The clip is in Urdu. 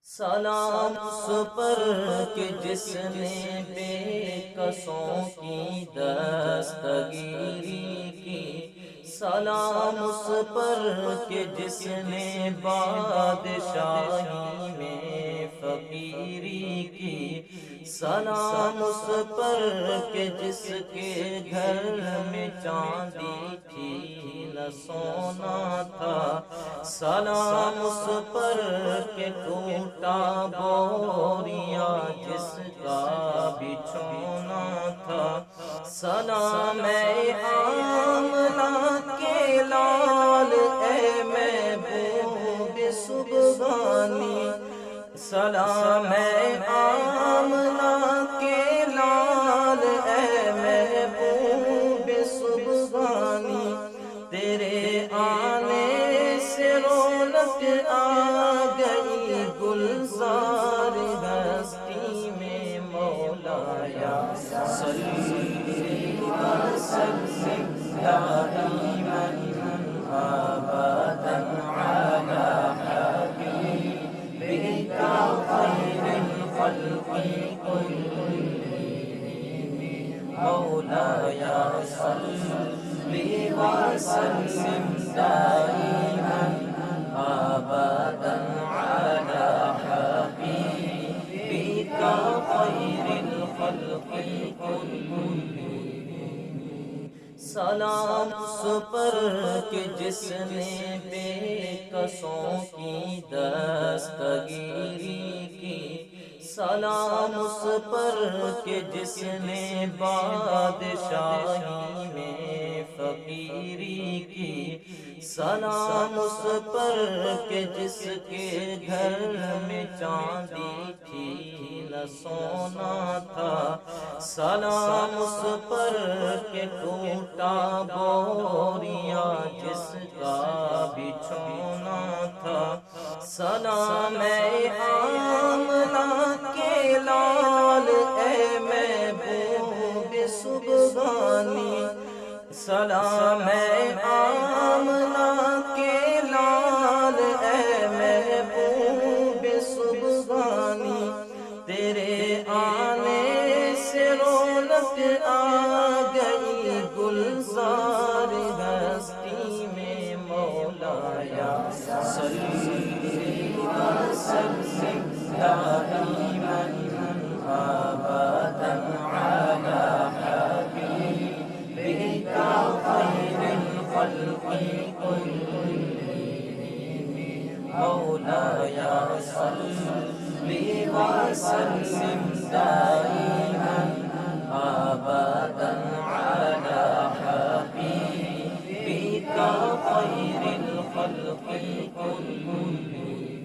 سلام اس پر کہ جس نے بے کسوں کی دستگیری کی، سلام اس پر کہ جس نے بادشاہی میں فقیری کی، سلام اس پر کہ جس کے گھر میں چاندی تھی نہ سونا تھا، سلام اس پر کہ ٹوٹا بوریا جس کا بچھونا تھا، سلام اے آمنہ کے لال اے محبوب سبحانی، سلام اے آمنہ کے لال اے محبوب سبحانی، تیرے آنے سے رونق آ گئی گلزار ہستی میں، مولایا صلی وسلم دائما ابدا علی حبیبک خیر الخلق کلهم، مولایا صلی وسلم دائما ابدا علی حبیبک خیر الخلق کلهم، سلام اس پر کہ جس نے بے کسوں کی دستگیری کی، سلام اس پر کہ جس نے بادشاہی میں فقیری کی، سلام اس پر کہ جس کے گھر میں چاندی تھی نہ سونا تھا، سلام اس پر کہ ٹوٹا بوریا جس کا بچھونا تھا، سلام اے آمنہ کے لال اے محبوب سبحانی، سلام اے آمنہ کے لال اے محبوب سبحانی، تیرے آنے سے رونق آ گئی گلزار ہستی میں، مولایا صلی وسلم دائما ابدا علی حبیبک خیر الخلق کلهم، مولایا صلی وسلم دائما ابدا علی حبیبک خیر الخلق کلهم۔